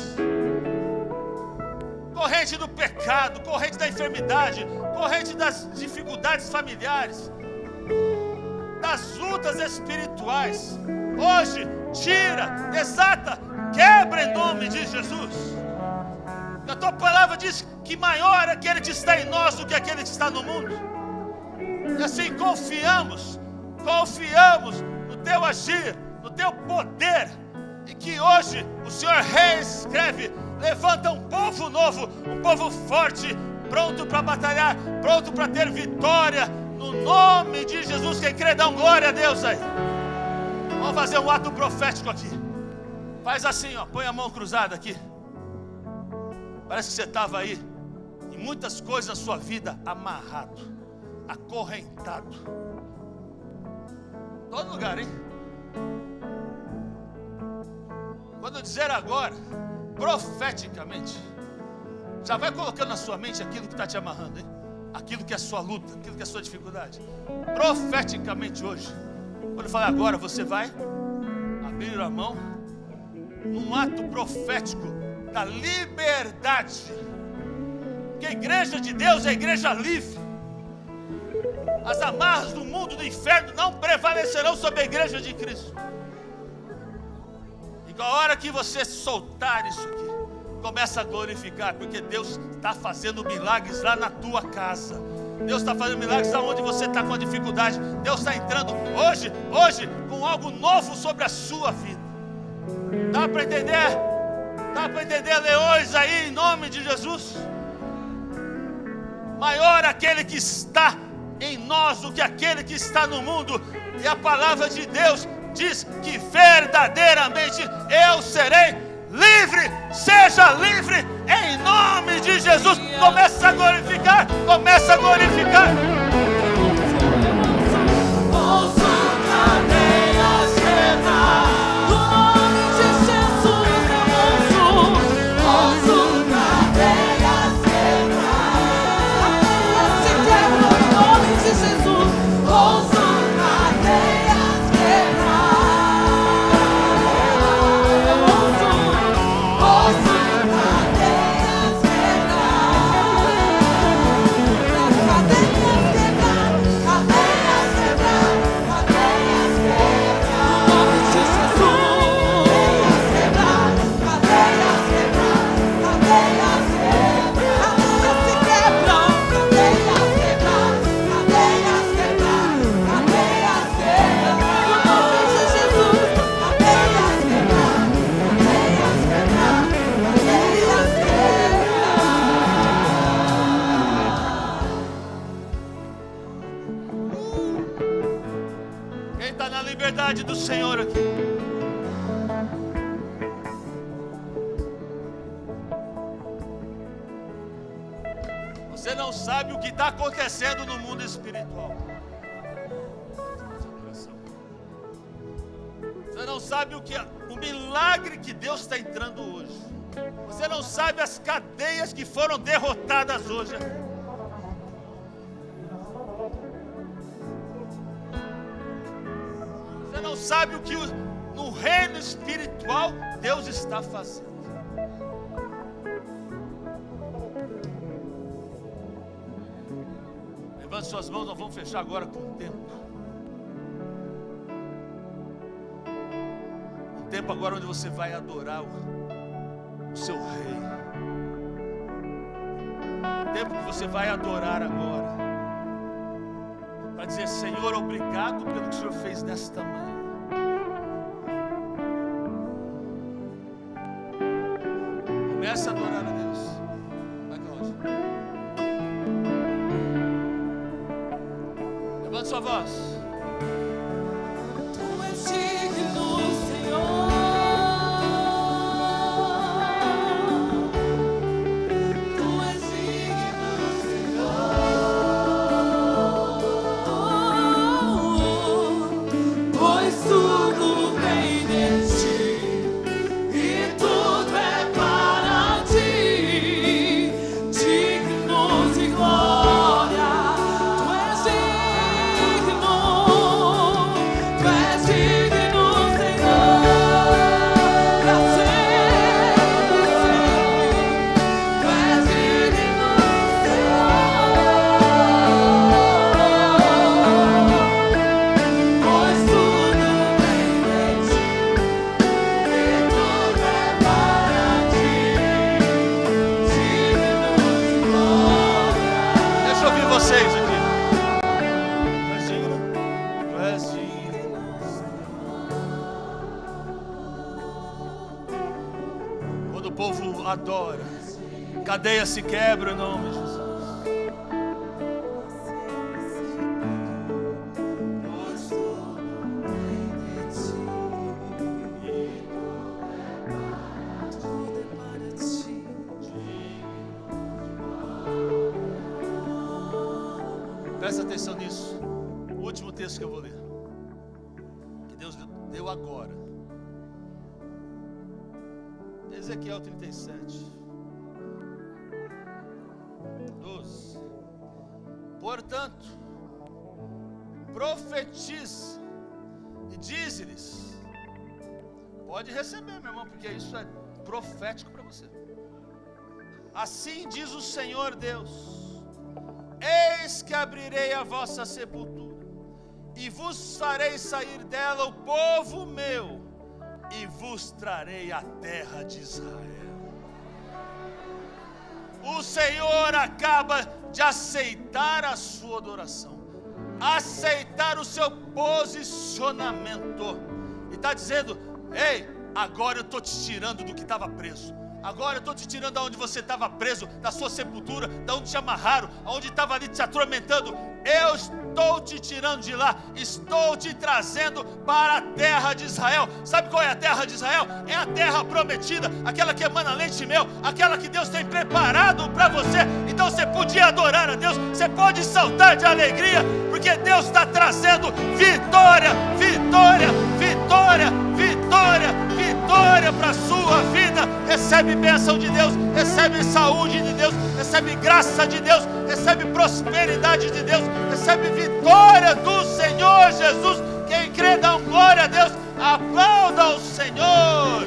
corrente do pecado, corrente da enfermidade, corrente das dificuldades familiares, das lutas espirituais. Hoje, tira, desata, quebra em nome de Jesus. A tua palavra diz que maior é aquele que está em nós do que aquele que está no mundo. E assim confiamos no teu agir, no teu poder. E que hoje o Senhor reescreve, levanta um povo novo, um povo forte, pronto para batalhar, pronto para ter vitória. No nome de Jesus, quem crê dá um glória a Deus aí. Vamos fazer um ato profético aqui. Faz assim, ó, põe a mão cruzada aqui. Parece que você estava aí em muitas coisas na sua vida amarrado, acorrentado. Todo lugar, hein? Quando eu dizer agora, profeticamente, já vai colocando na sua mente aquilo que está te amarrando, hein? Aquilo que é a sua luta, aquilo que é a sua dificuldade. Profeticamente hoje, quando eu falar agora, você vai abrir a mão num ato profético da liberdade. Porque a igreja de Deus é a igreja livre. As amarras do mundo, do inferno não prevalecerão sobre a igreja de Cristo. E a hora que você soltar isso aqui, começa a glorificar, porque Deus está fazendo milagres lá na tua casa. Deus está fazendo milagres aonde você está com a dificuldade. Deus está entrando hoje com algo novo sobre a sua vida. Dá para entender? Dá para entender, leões aí, em nome de Jesus? Maior aquele que está em nós do que aquele que está no mundo. E a palavra de Deus diz que verdadeiramente eu serei livre. Seja livre em nome de Jesus. Começa a glorificar, começa a glorificar. Do Senhor aqui. Você não sabe o que está acontecendo no mundo espiritual. Você não sabe o milagre que Deus está entrando hoje. Você não sabe as cadeias que foram derrotadas hoje. Você não sabe o que no reino espiritual Deus está fazendo. Levante suas mãos, nós vamos fechar agora com um tempo. Um tempo agora onde você vai adorar o seu rei. Um tempo que você vai adorar agora. Para dizer: Senhor, obrigado pelo que o Senhor fez nesta manhã. Comece a adorar a Deus. Vai, Cláudio. Levante sua voz. Tu és digno, Senhor. Tu és digno, Senhor. Pois tudo vem de ti e tudo é para ti. Digno de glória. Tu és digno. Tu és digno, Senhor. Pra sempre. Tu és digno, Senhor. Pois tudo vem de ti e tudo é para ti. Digno de glória. Deixa eu ouvir vocês aqui. Tu és digno. Tu és digno. Quando o povo adora, cadeia se quebra em nome de Jesus. Pois tudo vem de ti, tudo é para ti. Presta atenção nisso. O último texto que eu vou ler, que Deus deu agora. Ezequiel 37, 12. Portanto, profetiza e dize-lhes. Pode receber, meu irmão, porque isso é profético para você. Assim diz o Senhor Deus: eis que abrirei a vossa sepultura e vos farei sair dela o povo meu, e vos trarei a terra de Israel. O Senhor acaba de aceitar a sua adoração, aceitar o seu posicionamento, e está dizendo: ei, agora eu estou te tirando do que estava preso. Agora eu estou te tirando da onde você estava preso, da sua sepultura, da onde te amarraram, aonde estava ali te atormentando. Eu estou te tirando de lá, estou te trazendo para a terra de Israel. Sabe qual é a terra de Israel? É a terra prometida, aquela que emana leite e mel, aquela que Deus tem preparado para você. Então você podia adorar a Deus, você pode saltar de alegria, porque Deus está trazendo vitória, vitória, vitória, vitória, vitória para a sua vida. Recebe bênção de Deus, recebe saúde de Deus, recebe graça de Deus, recebe prosperidade de Deus, recebe vitória do Senhor Jesus. Quem crê, dá glória a Deus, aplauda o Senhor.